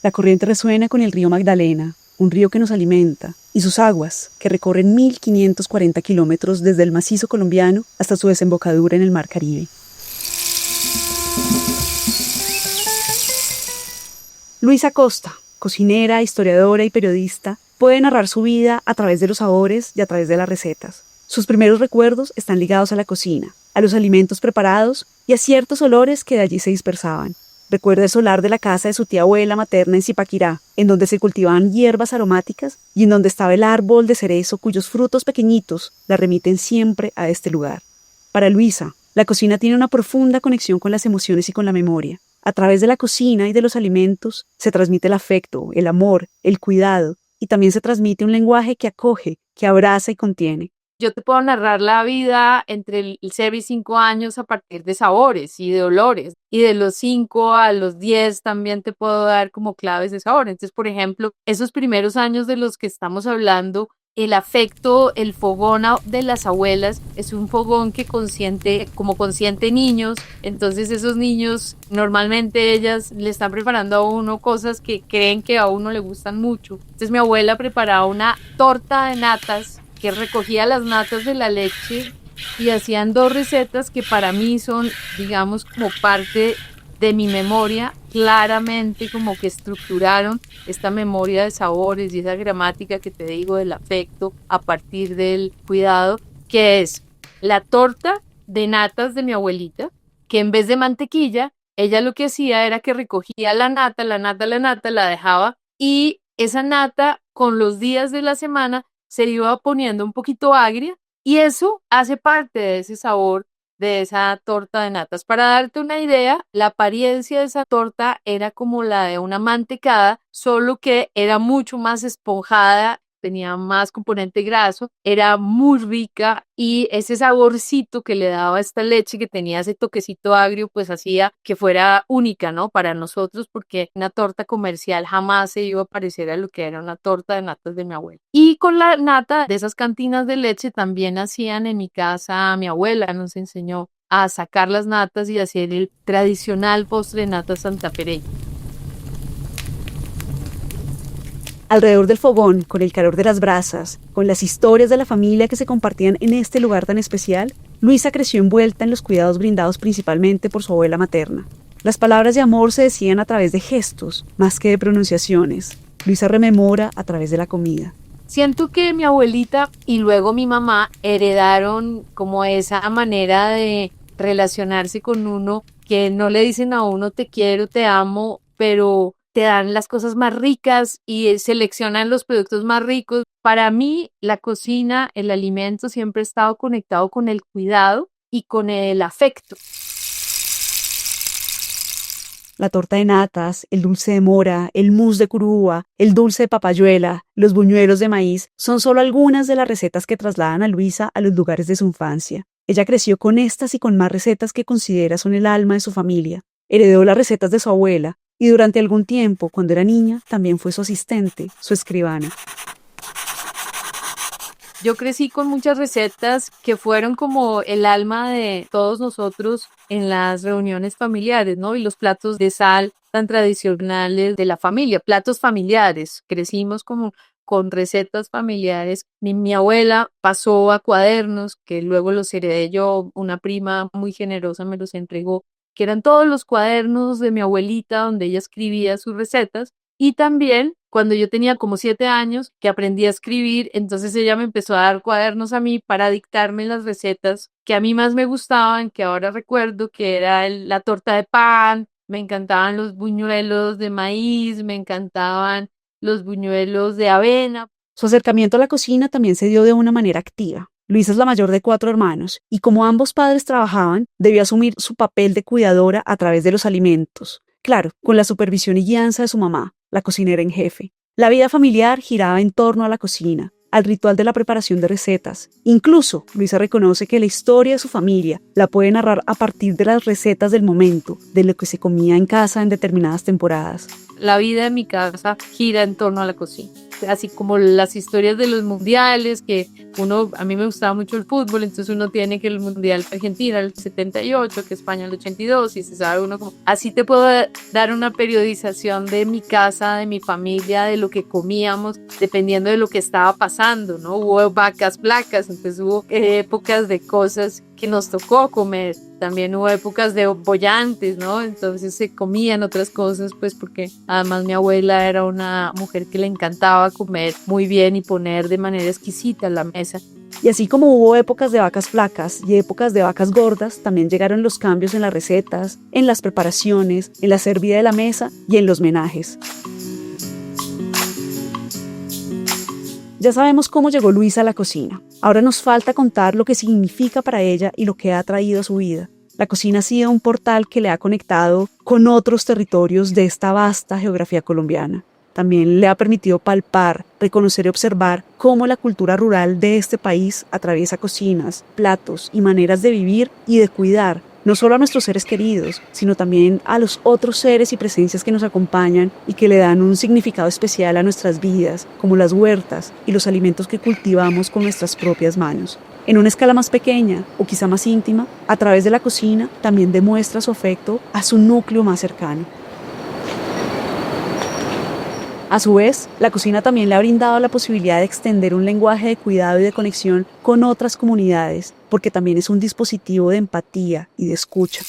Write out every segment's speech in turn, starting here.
La corriente resuena con el río Magdalena, un río que nos alimenta, y sus aguas, que recorren 1.540 kilómetros desde el macizo colombiano hasta su desembocadura en el Mar Caribe. Luisa Costa, cocinera, historiadora y periodista, puede narrar su vida a través de los sabores y a través de las recetas. Sus primeros recuerdos están ligados a la cocina, a los alimentos preparados y a ciertos olores que de allí se dispersaban. Recuerda el solar de la casa de su tía abuela materna en Zipaquirá, en donde se cultivaban hierbas aromáticas y en donde estaba el árbol de cerezo cuyos frutos pequeñitos la remiten siempre a este lugar. Para Luisa, la cocina tiene una profunda conexión con las emociones y con la memoria. A través de la cocina y de los alimentos se transmite el afecto, el amor, el cuidado, y también se transmite un lenguaje que acoge, que abraza y contiene. Yo te puedo narrar la vida entre el 0 y 5 años a partir de sabores y de olores. Y de los 5 a los 10 también te puedo dar como claves de sabor. Entonces, por ejemplo, esos primeros años de los que estamos hablando, el afecto, el fogón de las abuelas es un fogón que consiente niños. Entonces esos niños, normalmente ellas le están preparando a uno cosas que creen que a uno le gustan mucho. Entonces mi abuela preparaba una torta de natas que recogía las natas de la leche y hacían 2 recetas que para mí son, digamos, como parte de mi memoria, claramente como que estructuraron esta memoria de sabores y esa gramática que te digo del afecto a partir del cuidado, que es la torta de natas de mi abuelita, que en vez de mantequilla, ella lo que hacía era que recogía la nata, la dejaba y esa nata con los días de la semana se iba poniendo un poquito agria y eso hace parte de ese sabor de esa torta de natas. Para darte una idea, la apariencia de esa torta era como la de una mantecada, solo que era mucho más esponjada, tenía más componente graso, era muy rica y ese saborcito que le daba esta leche que tenía ese toquecito agrio, pues hacía que fuera única, ¿no? Para nosotros, porque una torta comercial jamás se iba a parecer a lo que era una torta de natas de mi abuela. Y con la nata de esas cantinas de leche también hacían en mi casa, mi abuela nos enseñó a sacar las natas y hacer el tradicional postre de nata santafereña. Alrededor del fogón, con el calor de las brasas, con las historias de la familia que se compartían en este lugar tan especial, Luisa creció envuelta en los cuidados brindados principalmente por su abuela materna. Las palabras de amor se decían a través de gestos, más que de pronunciaciones. Luisa rememora a través de la comida. Siento que mi abuelita y luego mi mamá heredaron como esa manera de relacionarse con uno, que no le dicen a uno te quiero, te amo, pero te dan las cosas más ricas y seleccionan los productos más ricos. Para mí, la cocina, el alimento siempre ha estado conectado con el cuidado y con el afecto. La torta de natas, el dulce de mora, el mousse de curúa, el dulce de papayuela, los buñuelos de maíz son solo algunas de las recetas que trasladan a Luisa a los lugares de su infancia. Ella creció con estas y con más recetas que considera son el alma de su familia. Heredó las recetas de su abuela y durante algún tiempo, cuando era niña, también fue su asistente, su escribana. Yo crecí con muchas recetas que fueron como el alma de todos nosotros en las reuniones familiares, ¿no? Y los platos de sal tan tradicionales de la familia, platos familiares. Crecimos como con recetas familiares. Mi abuela pasó a cuadernos, que luego los heredé yo, una prima muy generosa me los entregó, que eran todos los cuadernos de mi abuelita donde ella escribía sus recetas. Y también cuando yo tenía como 7 años que aprendí a escribir, entonces ella me empezó a dar cuadernos a mí para dictarme las recetas que a mí más me gustaban, que ahora recuerdo que era la torta de pan, me encantaban los buñuelos de maíz, me encantaban los buñuelos de avena. Su acercamiento a la cocina también se dio de una manera activa. Luisa es la mayor de 4 hermanos y como ambos padres trabajaban, debió asumir su papel de cuidadora a través de los alimentos. Claro, con la supervisión y guianza de su mamá, la cocinera en jefe. La vida familiar giraba en torno a la cocina, al ritual de la preparación de recetas. Incluso, Luisa reconoce que la historia de su familia la puede narrar a partir de las recetas del momento, de lo que se comía en casa en determinadas temporadas. La vida en mi casa gira en torno a la cocina. así como las historias de los mundiales, que a mí me gustaba mucho el fútbol, entonces uno tiene que el mundial de Argentina el 78, que España el 82, y se sabe uno como, así te puedo dar una periodización de mi casa, de mi familia, de lo que comíamos, dependiendo de lo que estaba pasando, ¿no? Hubo vacas flacas, entonces hubo épocas de cosas que nos tocó comer. También hubo épocas de bollantes, ¿no? Entonces se comían otras cosas, pues porque además mi abuela era una mujer que le encantaba comer muy bien y poner de manera exquisita la mesa. Y así como hubo épocas de vacas flacas y épocas de vacas gordas, también llegaron los cambios en las recetas, en las preparaciones, en la servida de la mesa y en los menajes. Ya sabemos cómo llegó Luisa a la cocina. Ahora nos falta contar lo que significa para ella y lo que ha traído a su vida. La cocina ha sido un portal que le ha conectado con otros territorios de esta vasta geografía colombiana. También le ha permitido palpar, reconocer y observar cómo la cultura rural de este país atraviesa cocinas, platos y maneras de vivir y de cuidar, no solo a nuestros seres queridos, sino también a los otros seres y presencias que nos acompañan y que le dan un significado especial a nuestras vidas, como las huertas y los alimentos que cultivamos con nuestras propias manos. En una escala más pequeña o quizá más íntima, a través de la cocina también demuestra su afecto a su núcleo más cercano. A su vez, la cocina también le ha brindado la posibilidad de extender un lenguaje de cuidado y de conexión con otras comunidades, porque también es un dispositivo de empatía y de escucha.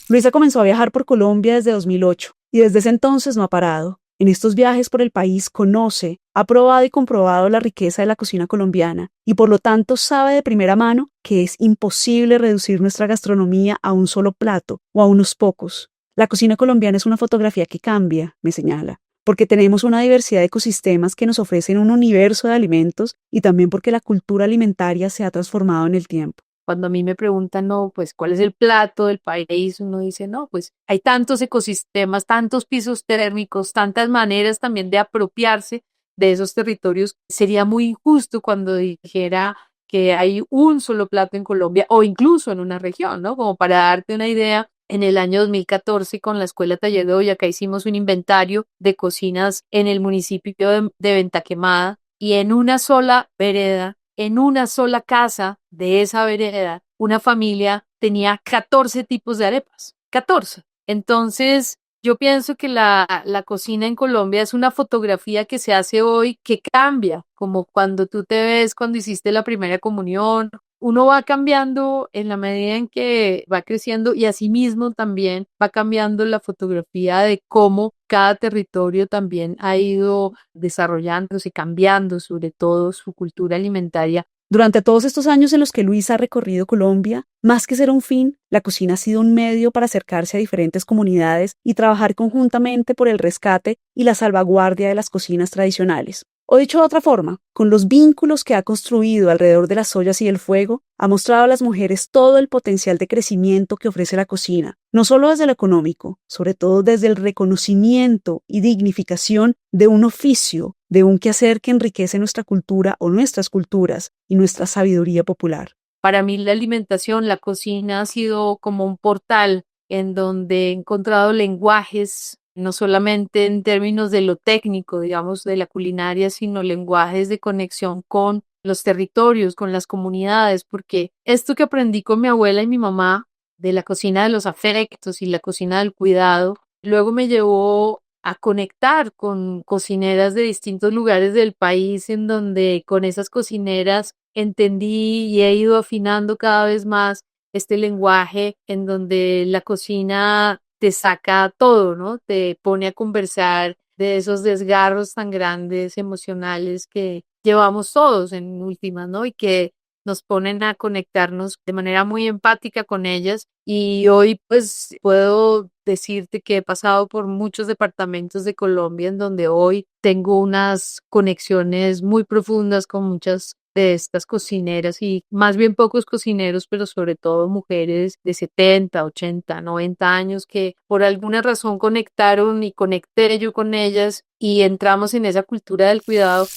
Luisa comenzó a viajar por Colombia desde 2008 y desde ese entonces no ha parado. En estos viajes por el país conoce, ha probado y comprobado la riqueza de la cocina colombiana y por lo tanto sabe de primera mano que es imposible reducir nuestra gastronomía a un solo plato o a unos pocos. La cocina colombiana es una fotografía que cambia, me señala, porque tenemos una diversidad de ecosistemas que nos ofrecen un universo de alimentos y también porque la cultura alimentaria se ha transformado en el tiempo. Cuando a mí me preguntan, no, pues, ¿cuál es el plato del país? Uno dice, no, pues, hay tantos ecosistemas, tantos pisos térmicos, tantas maneras también de apropiarse de esos territorios. Sería muy injusto cuando dijera que hay un solo plato en Colombia o incluso en una región, ¿no? Como para darte una idea, en el año 2014 con la Escuela Taller de Boyacá hicimos un inventario de cocinas en el municipio de Venta Quemada y en una sola vereda, en una sola casa de esa vereda, una familia tenía 14 tipos de arepas. 14. Entonces, yo pienso que la cocina en Colombia es una fotografía que se hace hoy que cambia, como cuando tú te ves cuando hiciste la primera comunión. Uno va cambiando en la medida en que va creciendo y asimismo también va cambiando la fotografía de cómo cada territorio también ha ido desarrollándose, cambiando sobre todo su cultura alimentaria. Durante todos estos años en los que Luisa ha recorrido Colombia, más que ser un fin, la cocina ha sido un medio para acercarse a diferentes comunidades y trabajar conjuntamente por el rescate y la salvaguardia de las cocinas tradicionales. O dicho de otra forma, con los vínculos que ha construido alrededor de las ollas y el fuego, ha mostrado a las mujeres todo el potencial de crecimiento que ofrece la cocina, no solo desde lo económico, sobre todo desde el reconocimiento y dignificación de un oficio, de un quehacer que enriquece nuestra cultura o nuestras culturas y nuestra sabiduría popular. Para mí la alimentación, la cocina ha sido como un portal en donde he encontrado lenguajes, no solamente en términos de lo técnico, digamos, de la culinaria, sino lenguajes de conexión con los territorios, con las comunidades, porque esto que aprendí con mi abuela y mi mamá de la cocina de los afectos y la cocina del cuidado, luego me llevó a conectar con cocineras de distintos lugares del país, en donde con esas cocineras entendí y he ido afinando cada vez más este lenguaje en donde la cocina te saca todo, ¿no? Te pone a conversar de esos desgarros tan grandes emocionales que llevamos todos en últimas, ¿no? Y que nos ponen a conectarnos de manera muy empática con ellas. Y hoy pues puedo decirte que he pasado por muchos departamentos de Colombia en donde hoy tengo unas conexiones muy profundas con muchas de estas cocineras y más bien pocos cocineros, pero sobre todo mujeres de 70, 80, 90 años que por alguna razón conectaron y conecté yo con ellas y entramos en esa cultura del cuidado.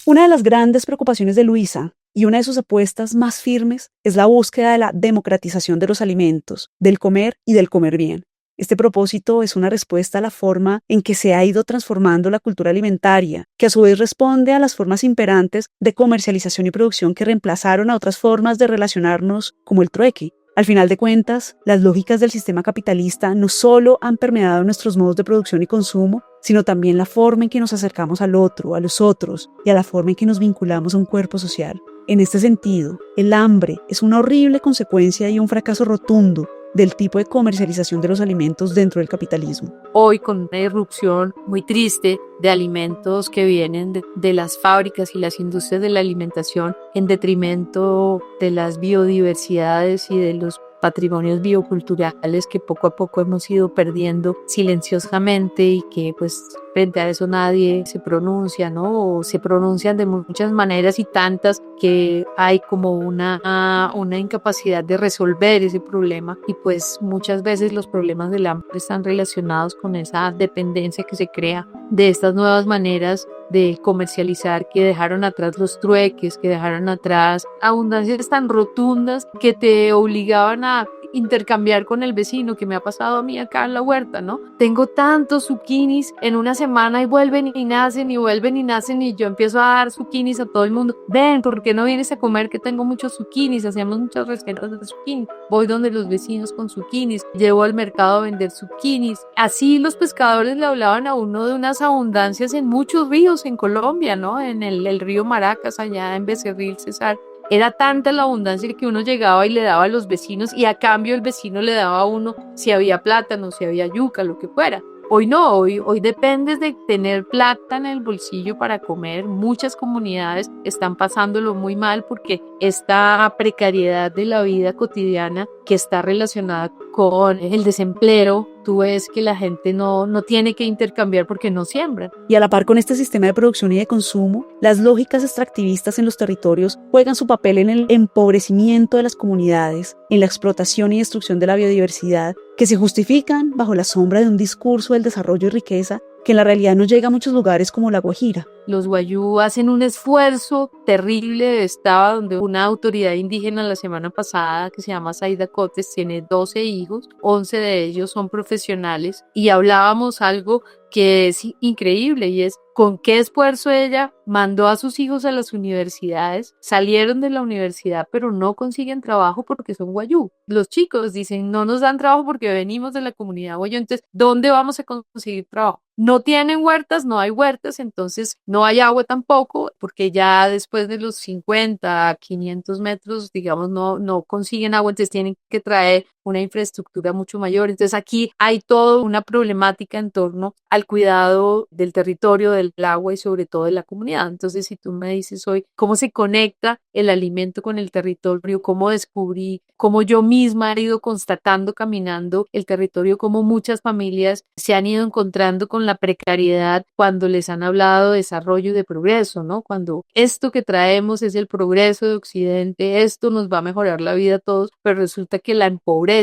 Una de las grandes preocupaciones de Luisa y una de sus apuestas más firmes es la búsqueda de la democratización de los alimentos, del comer y del comer bien. Este propósito es una respuesta a la forma en que se ha ido transformando la cultura alimentaria, que a su vez responde a las formas imperantes de comercialización y producción que reemplazaron a otras formas de relacionarnos como el trueque. Al final de cuentas, las lógicas del sistema capitalista no solo han permeado nuestros modos de producción y consumo, sino también la forma en que nos acercamos al otro, a los otros y a la forma en que nos vinculamos a un cuerpo social. En este sentido, el hambre es una horrible consecuencia y un fracaso rotundo del tipo de comercialización de los alimentos dentro del capitalismo. Hoy con una irrupción muy triste de alimentos que vienen de las fábricas y las industrias de la alimentación en detrimento de las biodiversidades y de los patrimonios bioculturales que poco a poco hemos ido perdiendo silenciosamente y que pues frente a eso nadie se pronuncia, ¿no? O se pronuncian de muchas maneras y tantas que hay como una incapacidad de resolver ese problema y pues muchas veces los problemas del hambre están relacionados con esa dependencia que se crea de estas nuevas maneras de comercializar que dejaron atrás los trueques, que dejaron atrás abundancias tan rotundas que te obligaban a intercambiar con el vecino, que me ha pasado a mí acá en la huerta, ¿no? Tengo tantos zucchinis en una semana y vuelven y nacen y vuelven y nacen y yo empiezo a dar zucchinis a todo el mundo. Ven, ¿por qué no vienes a comer que tengo muchos zucchinis? Hacemos muchas recetas de zucchinis. Voy donde los vecinos con zucchinis, llevo al mercado a vender zucchinis. Así los pescadores le hablaban a uno de unas abundancias en muchos ríos en Colombia, ¿no? En el río Maracas, allá en Becerril, Cesar. Era tanta la abundancia que uno llegaba y le daba a los vecinos y a cambio el vecino le daba a uno si había plátano, si había yuca, lo que fuera. Hoy no, hoy dependes de tener plata en el bolsillo para comer. Muchas comunidades están pasándolo muy mal porque esta precariedad de la vida cotidiana que está relacionada con el desempleo, tú ves que la gente no tiene que intercambiar porque no siembran. Y a la par con este sistema de producción y de consumo, las lógicas extractivistas en los territorios juegan su papel en el empobrecimiento de las comunidades, en la explotación y destrucción de la biodiversidad, que se justifican bajo la sombra de un discurso del desarrollo y riqueza que en la realidad no llega a muchos lugares como La Guajira. Los wayuu hacen un esfuerzo terrible. Estaba donde una autoridad indígena la semana pasada que se llama Zaida Cotes tiene 12 hijos, 11 de ellos son profesionales y hablábamos algo que es increíble y es con qué esfuerzo ella mandó a sus hijos a las universidades, salieron de la universidad pero no consiguen trabajo porque son wayuu. Los chicos dicen no nos dan trabajo porque venimos de la comunidad wayuu, entonces ¿dónde vamos a conseguir trabajo? No tienen huertas, no hay huertas, entonces no hay agua tampoco, porque ya después de los 50, 500 metros, digamos, no consiguen agua, entonces tienen que traer una infraestructura mucho mayor. Entonces aquí hay toda una problemática en torno al cuidado del territorio, del agua y sobre todo de la comunidad. Entonces, si tú me dices hoy cómo se conecta el alimento con el territorio, cómo descubrí, cómo yo misma he ido constatando, caminando el territorio, cómo muchas familias se han ido encontrando con la precariedad cuando les han hablado de desarrollo y de progreso, ¿no? Cuando esto que traemos es el progreso de Occidente, esto nos va a mejorar la vida a todos, pero resulta que la empobrece.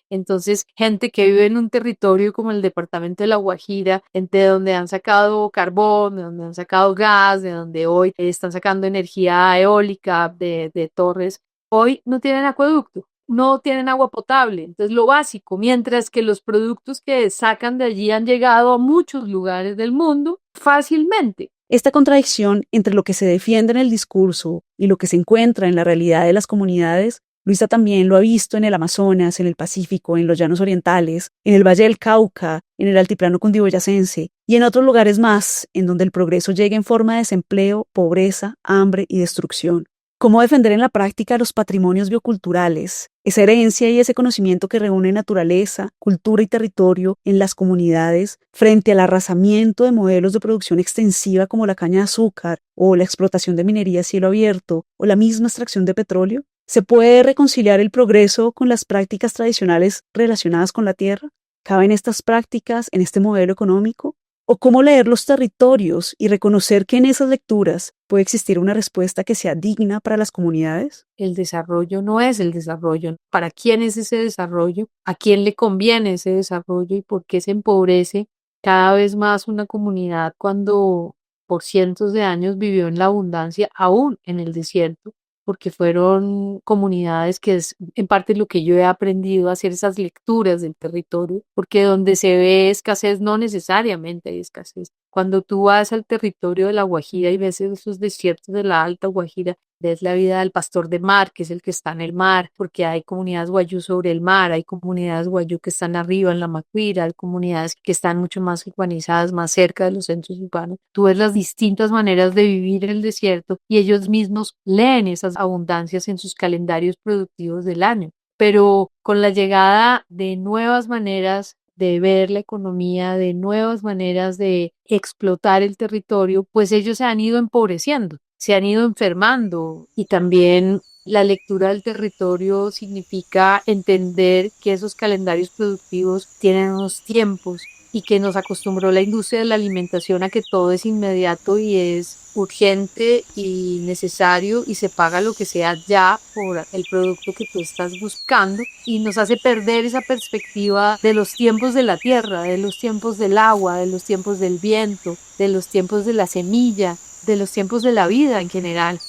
Entonces, gente que vive en un territorio como el departamento de La Guajira, de donde han sacado carbón, de donde han sacado gas, de donde hoy están sacando energía eólica de torres, hoy no tienen acueducto, no tienen agua potable, entonces lo básico, mientras que los productos que sacan de allí han llegado a muchos lugares del mundo fácilmente. Esta contradicción entre lo que se defiende en el discurso y lo que se encuentra en la realidad de las comunidades, Luisa también lo ha visto en el Amazonas, en el Pacífico, en los llanos orientales, en el Valle del Cauca, en el altiplano cundiboyacense y en otros lugares más en donde el progreso llega en forma de desempleo, pobreza, hambre y destrucción. ¿Cómo defender en la práctica los patrimonios bioculturales, esa herencia y ese conocimiento que reúne naturaleza, cultura y territorio en las comunidades frente al arrasamiento de modelos de producción extensiva como la caña de azúcar o la explotación de minería a cielo abierto o la misma extracción de petróleo? ¿Se puede reconciliar el progreso con las prácticas tradicionales relacionadas con la tierra? ¿Caben estas prácticas en este modelo económico? ¿O cómo leer los territorios y reconocer que en esas lecturas puede existir una respuesta que sea digna para las comunidades? El desarrollo no es el desarrollo. ¿Para quién es ese desarrollo? ¿A quién le conviene ese desarrollo? ¿Y por qué se empobrece cada vez más una comunidad cuando por cientos de años vivió en la abundancia, aún en el desierto? porque fueron comunidades que es en parte lo que yo he aprendido a hacer esas lecturas del territorio, porque donde se ve escasez no necesariamente hay escasez. Cuando tú vas al territorio de La Guajira y ves esos desiertos de la Alta Guajira, ves la vida del pastor de mar, que es el que está en el mar, porque hay comunidades guayú sobre el mar, hay comunidades guayú que están arriba en la Macuira, hay comunidades que están mucho más urbanizadas, más cerca de los centros urbanos. Tú ves las distintas maneras de vivir el desierto y ellos mismos leen esas abundancias en sus calendarios productivos del año. Pero con la llegada de nuevas maneras de ver la economía, de nuevas maneras de explotar el territorio, pues ellos se han ido empobreciendo, se han ido enfermando y también la lectura del territorio significa entender que esos calendarios productivos tienen unos tiempos y que nos acostumbró la industria de la alimentación a que todo es inmediato y es urgente y necesario y se paga lo que sea ya por el producto que tú estás buscando y nos hace perder esa perspectiva de los tiempos de la tierra, de los tiempos del agua, de los tiempos del viento, de los tiempos de la semilla, de los tiempos de la vida en general.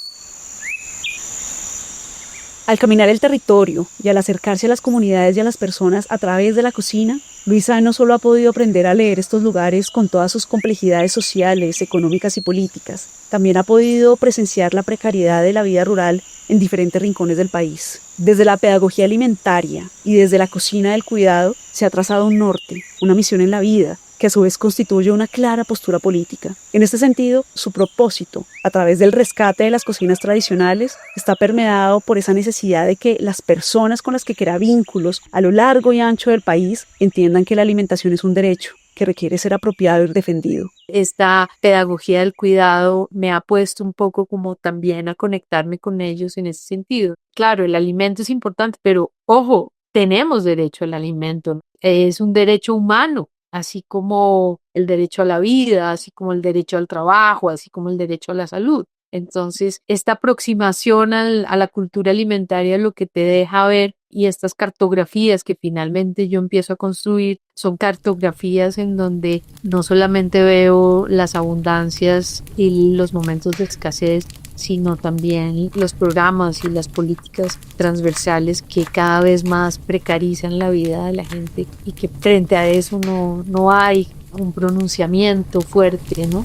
Al caminar el territorio y al acercarse a las comunidades y a las personas a través de la cocina, Luisa no solo ha podido aprender a leer estos lugares con todas sus complejidades sociales, económicas y políticas, también ha podido presenciar la precariedad de la vida rural en diferentes rincones del país. Desde la pedagogía alimentaria y desde la cocina del cuidado se ha trazado un norte, una misión en la vida, que a su vez constituye una clara postura política. En este sentido, su propósito, a través del rescate de las cocinas tradicionales, está permeado por esa necesidad de que las personas con las que crea vínculos a lo largo y ancho del país entiendan que la alimentación es un derecho que requiere ser apropiado y defendido. Esta pedagogía del cuidado me ha puesto un poco como también a conectarme con ellos en ese sentido. Claro, el alimento es importante, pero ojo, tenemos derecho al alimento, es un derecho humano, así como el derecho a la vida, así como el derecho al trabajo, así como el derecho a la salud. Entonces, esta aproximación a la cultura alimentaria lo que te deja ver y estas cartografías que finalmente yo empiezo a construir son cartografías en donde no solamente veo las abundancias y los momentos de escasez, sino también los programas y las políticas transversales que cada vez más precarizan la vida de la gente y que frente a eso no hay un pronunciamiento fuerte, ¿no?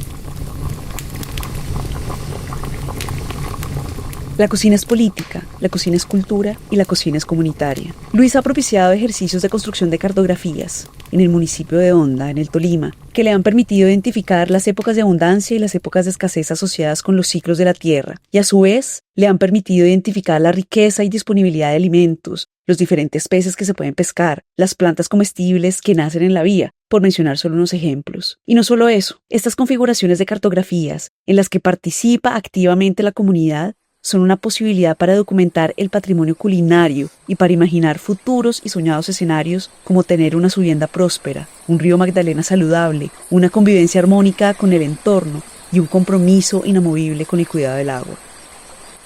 La cocina es política, la cocina es cultura y la cocina es comunitaria. Luisa ha propiciado ejercicios de construcción de cartografías en el municipio de Honda, en el Tolima, que le han permitido identificar las épocas de abundancia y las épocas de escasez asociadas con los ciclos de la tierra, y a su vez le han permitido identificar la riqueza y disponibilidad de alimentos, los diferentes peces que se pueden pescar, las plantas comestibles que nacen en la vía, por mencionar solo unos ejemplos. Y no solo eso, estas configuraciones de cartografías en las que participa activamente la comunidad son una posibilidad para documentar el patrimonio culinario y para imaginar futuros y soñados escenarios como tener una subienda próspera, un río Magdalena saludable, una convivencia armónica con el entorno y un compromiso inamovible con el cuidado del agua.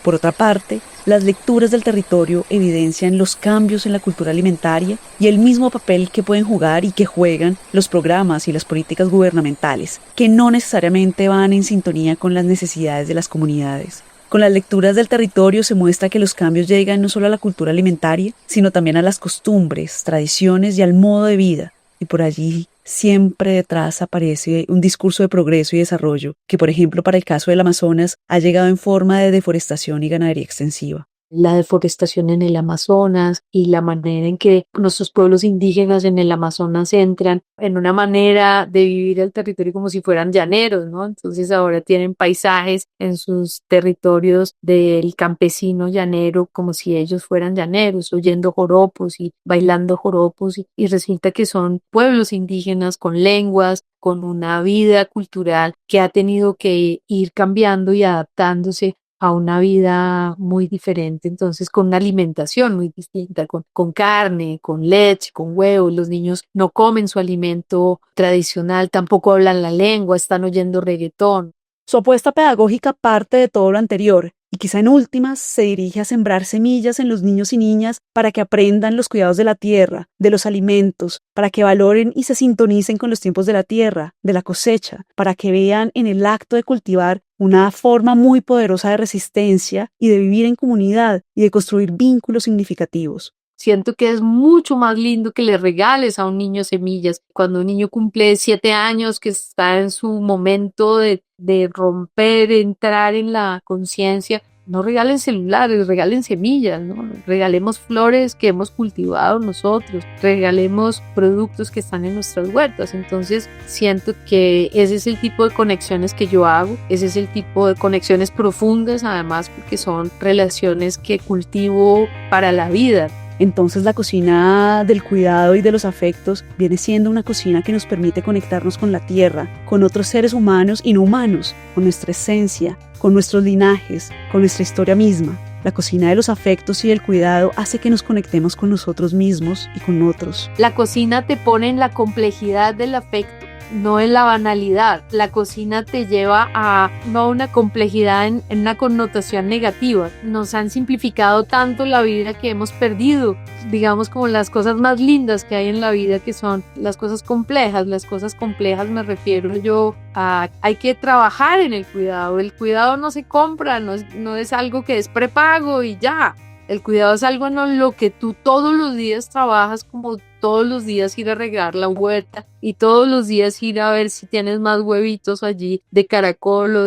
Por otra parte, las lecturas del territorio evidencian los cambios en la cultura alimentaria y el mismo papel que pueden jugar y que juegan los programas y las políticas gubernamentales, que no necesariamente van en sintonía con las necesidades de las comunidades. Con las lecturas del territorio se muestra que los cambios llegan no solo a la cultura alimentaria, sino también a las costumbres, tradiciones y al modo de vida. Y por allí siempre detrás aparece un discurso de progreso y desarrollo, que por ejemplo para el caso del Amazonas ha llegado en forma de deforestación y ganadería extensiva. La deforestación en el Amazonas y la manera en que nuestros pueblos indígenas en el Amazonas entran en una manera de vivir el territorio como si fueran llaneros, ¿no? Entonces ahora tienen paisajes en sus territorios del campesino llanero como si ellos fueran llaneros, oyendo joropos y bailando joropos y resulta que son pueblos indígenas con lenguas, con una vida cultural que ha tenido que ir cambiando y adaptándose a una vida muy diferente, entonces con una alimentación muy distinta, con carne, con leche, con huevos. Los niños no comen su alimento tradicional, tampoco hablan la lengua, están oyendo reggaetón. Su apuesta pedagógica parte de todo lo anterior y quizá en últimas se dirige a sembrar semillas en los niños y niñas para que aprendan los cuidados de la tierra, de los alimentos, para que valoren y se sintonicen con los tiempos de la tierra, de la cosecha, para que vean en el acto de cultivar una forma muy poderosa de resistencia y de vivir en comunidad y de construir vínculos significativos. Siento que es mucho más lindo que le regales a un niño semillas. Cuando un niño cumple 7 años, que está en su momento de romper, entrar en la conciencia, no regalen celulares, regalen semillas, ¿no? Regalemos flores que hemos cultivado nosotros, regalemos productos que están en nuestras huertas. Entonces siento que ese es el tipo de conexiones que yo hago, ese es el tipo de conexiones profundas, además, porque son relaciones que cultivo para la vida. Entonces la cocina del cuidado y de los afectos viene siendo una cocina que nos permite conectarnos con la tierra, con otros seres humanos y no humanos, con nuestra esencia, con nuestros linajes, con nuestra historia misma. La cocina de los afectos y del cuidado hace que nos conectemos con nosotros mismos y con otros. La cocina te pone en la complejidad del afecto, no en la banalidad. La cocina te lleva a no una complejidad en una connotación negativa. Nos han simplificado tanto la vida que hemos perdido, digamos, como las cosas más lindas que hay en la vida, que son las cosas complejas. Las cosas complejas me refiero yo a hay que trabajar en el cuidado. El cuidado no se compra, no es algo que es prepago y ya. El cuidado es algo en lo que tú todos los días trabajas, como todos los días ir a regar la huerta y todos los días ir a ver si tienes más huevitos allí de caracol o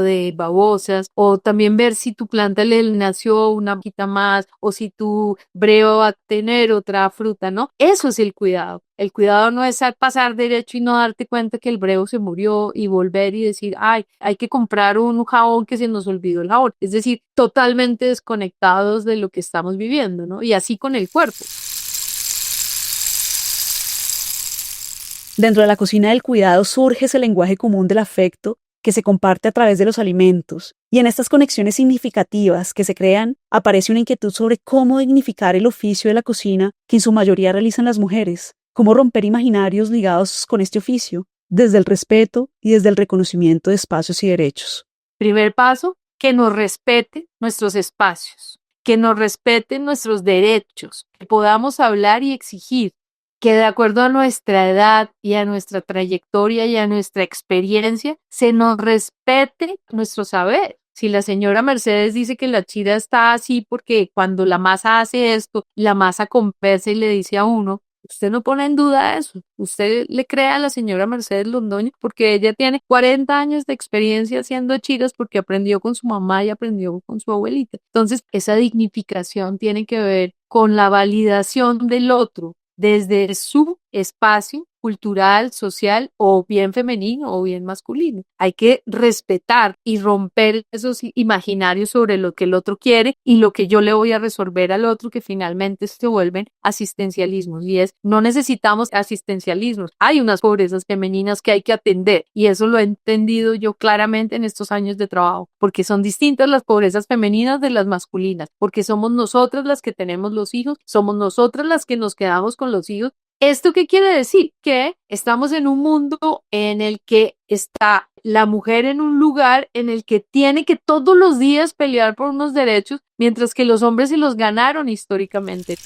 de babosas, o también ver si tu planta le nació una hojita más, o si tu breva va a tener otra fruta, ¿no? Eso es el cuidado. El cuidado no es pasar derecho y no darte cuenta que el breo se murió y volver y decir, ay, hay que comprar un jabón que se nos olvidó el jabón. Es decir, totalmente desconectados de lo que estamos viviendo, ¿no? Y así con el cuerpo. Dentro de la cocina del cuidado surge ese lenguaje común del afecto que se comparte a través de los alimentos. Y en estas conexiones significativas que se crean, aparece una inquietud sobre cómo dignificar el oficio de la cocina que en su mayoría realizan las mujeres, cómo romper imaginarios ligados con este oficio, desde el respeto y desde el reconocimiento de espacios y derechos. Primer paso, que nos respete nuestros espacios, que nos respeten nuestros derechos, que podamos hablar y exigir que de acuerdo a nuestra edad y a nuestra trayectoria y a nuestra experiencia, se nos respete nuestro saber. Si la señora Mercedes dice que la chira está así porque cuando la masa hace esto, la masa compensa y le dice a uno, usted no pone en duda eso. Usted le cree a la señora Mercedes Londoño porque ella tiene 40 años de experiencia haciendo chiras porque aprendió con su mamá y aprendió con su abuelita. Entonces, esa dignificación tiene que ver con la validación del otro desde su espacio cultural, social, o bien femenino o bien masculino. Hay que respetar y romper esos imaginarios sobre lo que el otro quiere y lo que yo le voy a resolver al otro, que finalmente se vuelven asistencialismos. Y no necesitamos asistencialismos. Hay unas pobrezas femeninas que hay que atender y eso lo he entendido yo claramente en estos años de trabajo, porque son distintas las pobrezas femeninas de las masculinas, porque somos nosotras las que tenemos los hijos, somos nosotras las que nos quedamos con los hijos. ¿Esto qué quiere decir? Que estamos en un mundo en el que está la mujer en un lugar en el que tiene que todos los días pelear por unos derechos, mientras que los hombres se los ganaron históricamente.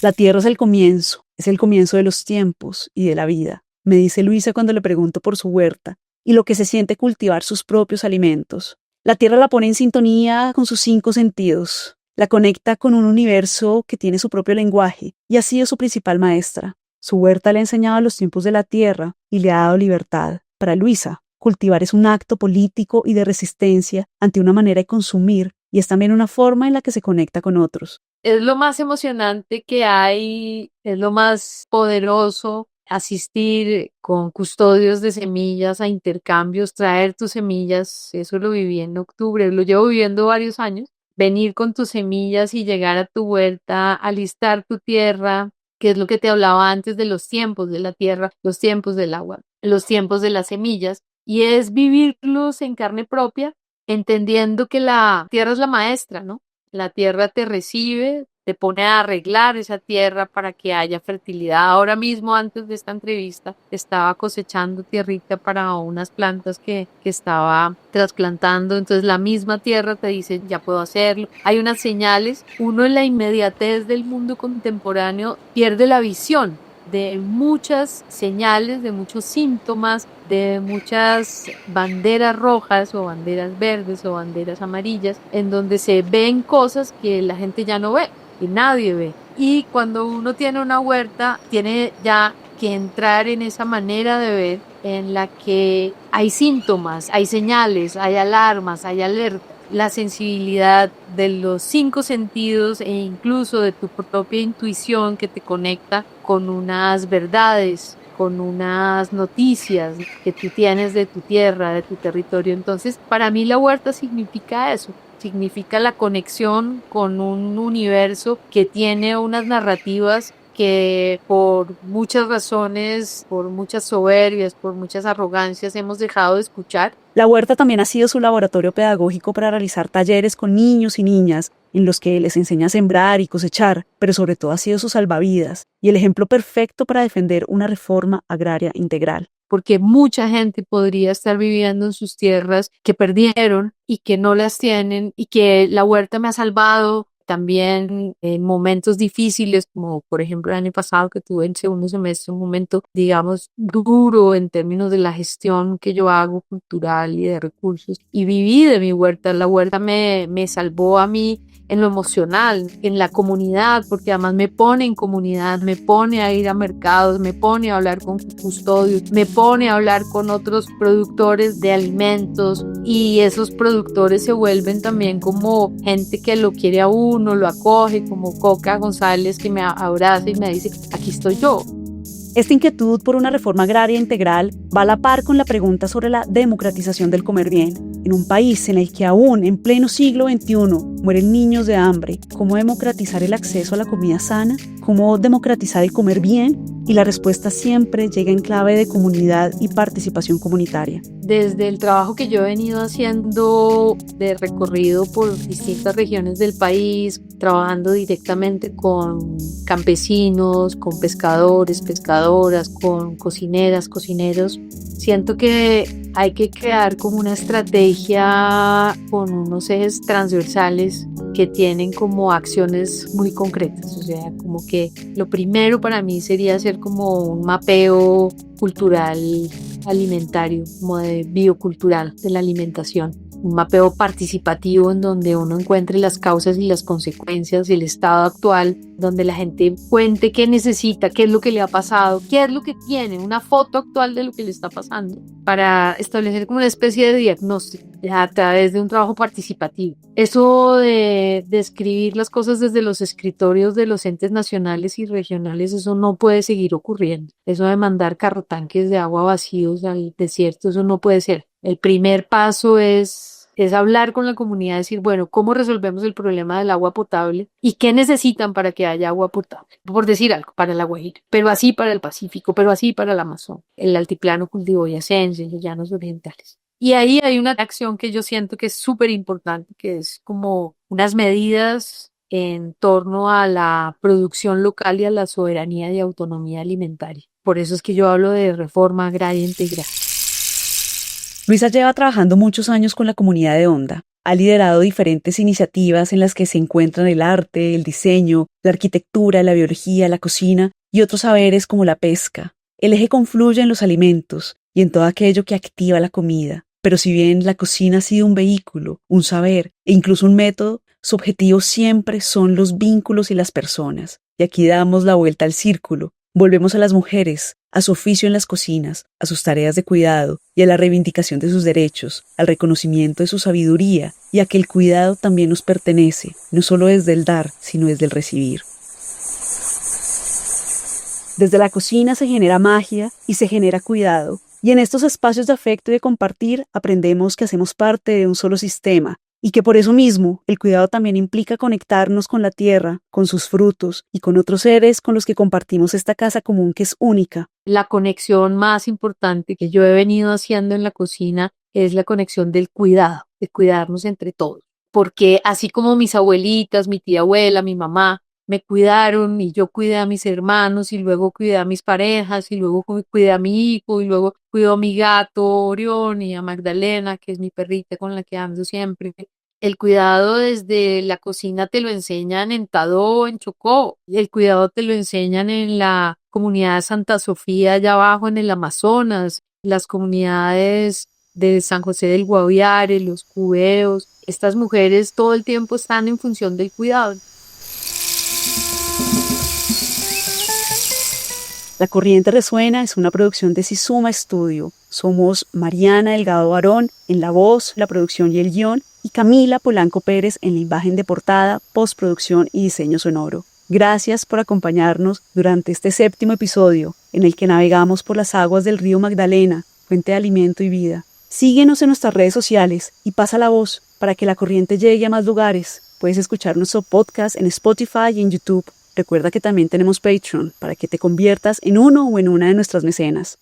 La tierra es el comienzo de los tiempos y de la vida, me dice Luisa cuando le pregunto por su huerta y lo que se siente cultivar sus propios alimentos. La tierra la pone en sintonía con sus 5 sentidos. La conecta con un universo que tiene su propio lenguaje y ha sido su principal maestra. Su huerta le ha enseñado los tiempos de la tierra y le ha dado libertad. Para Luisa, cultivar es un acto político y de resistencia ante una manera de consumir y es también una forma en la que se conecta con otros. Es lo más emocionante que hay, es lo más poderoso. Asistir con custodios de semillas a intercambios, traer tus semillas, eso lo viví en octubre, lo llevo viviendo varios años. Venir con tus semillas y llegar a tu huerta, alistar tu tierra, que es lo que te hablaba antes de los tiempos de la tierra, los tiempos del agua, los tiempos de las semillas, y es vivirlos en carne propia, entendiendo que la tierra es la maestra, ¿no? La tierra te recibe, te pone a arreglar esa tierra para que haya fertilidad. Ahora mismo, antes de esta entrevista, estaba cosechando tierrita para unas plantas que estaba trasplantando. Entonces la misma tierra te dice, ya puedo hacerlo. Hay unas señales. Uno en la inmediatez del mundo contemporáneo pierde la visión de muchas señales, de muchos síntomas, de muchas banderas rojas o banderas verdes o banderas amarillas, en donde se ven cosas que la gente ya no ve, que nadie ve. Y cuando uno tiene una huerta, tiene ya que entrar en esa manera de ver en la que hay síntomas, hay señales, hay alarmas, hay alertas. La sensibilidad de los 5 sentidos e incluso de tu propia intuición que te conecta con unas verdades, con unas noticias que tú tienes de tu tierra, de tu territorio. Entonces, para mí la huerta significa eso, significa la conexión con un universo que tiene unas narrativas que por muchas razones, por muchas soberbias, por muchas arrogancias hemos dejado de escuchar. La huerta también ha sido su laboratorio pedagógico para realizar talleres con niños y niñas en los que les enseña a sembrar y cosechar, pero sobre todo ha sido su salvavidas y el ejemplo perfecto para defender una reforma agraria integral. Porque mucha gente podría estar viviendo en sus tierras que perdieron y que no las tienen y que la huerta me ha salvado también en momentos difíciles, como por ejemplo el año pasado que tuve en segundo semestre un momento, digamos, duro en términos de la gestión que yo hago cultural y de recursos y viví de mi huerta. La huerta me salvó a mí en lo emocional, en la comunidad, porque además me pone en comunidad, me pone a ir a mercados, me pone a hablar con custodios, me pone a hablar con otros productores de alimentos y esos productores se vuelven también como gente que lo quiere a uno, lo acoge, como Coca González que me abraza y me dice, aquí estoy yo. Esta inquietud por una reforma agraria integral va a la par con la pregunta sobre la democratización del comer bien. En un país en el que aún en pleno siglo XXI mueren niños de hambre, ¿cómo democratizar el acceso a la comida sana? ¿Cómo democratizar el comer bien? Y la respuesta siempre llega en clave de comunidad y participación comunitaria. Desde el trabajo que yo he venido haciendo de recorrido por distintas regiones del país, trabajando directamente con campesinos, con pescadores, pescadoras, con cocineras, cocineros, siento que hay que crear como una estrategia con unos ejes transversales que tienen como acciones muy concretas. O sea, como que lo primero para mí sería hacer como un mapeo cultural alimentario, como de biocultural de la alimentación. Un mapeo participativo en donde uno encuentre las causas y las consecuencias del estado actual, donde la gente cuente qué necesita, qué es lo que le ha pasado, qué es lo que tiene, una foto actual de lo que le está pasando, para establecer como una especie de diagnóstico a través de un trabajo participativo. Eso de escribir las cosas desde los escritorios de los entes nacionales y regionales, eso no puede seguir ocurriendo. Eso de mandar carrotanques de agua vacíos al desierto, eso no puede ser. El primer paso es hablar con la comunidad, decir, bueno, ¿cómo resolvemos el problema del agua potable? ¿Y qué necesitan para que haya agua potable? Por decir algo, para la Guajira, pero así para el Pacífico, pero así para el Amazon, el altiplano cundiboyacense, los llanos orientales. Y ahí hay una acción que yo siento que es súper importante, que es como unas medidas en torno a la producción local y a la soberanía y autonomía alimentaria. Por eso es que yo hablo de reforma agraria integral. Luisa lleva trabajando muchos años con la comunidad de Honda. Ha liderado diferentes iniciativas en las que se encuentran el arte, el diseño, la arquitectura, la biología, la cocina y otros saberes como la pesca. El eje confluye en los alimentos y en todo aquello que activa la comida. Pero si bien la cocina ha sido un vehículo, un saber e incluso un método, su objetivo siempre son los vínculos y las personas. Y aquí damos la vuelta al círculo. Volvemos a las mujeres, a su oficio en las cocinas, a sus tareas de cuidado y a la reivindicación de sus derechos, al reconocimiento de su sabiduría y a que el cuidado también nos pertenece, no solo desde el dar, sino desde el recibir. Desde la cocina se genera magia y se genera cuidado, y en estos espacios de afecto y de compartir aprendemos que hacemos parte de un solo sistema, y que por eso mismo el cuidado también implica conectarnos con la tierra, con sus frutos y con otros seres con los que compartimos esta casa común que es única. La conexión más importante que yo he venido haciendo en la cocina es la conexión del cuidado, de cuidarnos entre todos. Porque así como mis abuelitas, mi tía abuela, mi mamá, me cuidaron y yo cuidé a mis hermanos y luego cuidé a mis parejas y luego cuidé a mi hijo y luego cuido a mi gato Orión y a Magdalena, que es mi perrita con la que ando siempre. El cuidado desde la cocina te lo enseñan en Tadó, en Chocó. El cuidado te lo enseñan en la comunidad de Santa Sofía, allá abajo en el Amazonas, las comunidades de San José del Guaviare, los cubeos. Estas mujeres todo el tiempo están en función del cuidado. La Corriente Resuena es una producción de Sisuma Studio. Somos Mariana Delgado Barón en la voz, la producción y el guión, y Camila Polanco Pérez en la imagen de portada, postproducción y diseño sonoro. Gracias por acompañarnos durante este 7º episodio, en el que navegamos por las aguas del río Magdalena, fuente de alimento y vida. Síguenos en nuestras redes sociales y pasa la voz para que la corriente llegue a más lugares. Puedes escuchar nuestro podcast en Spotify y en YouTube. Recuerda que también tenemos Patreon para que te conviertas en uno o en una de nuestras mecenas.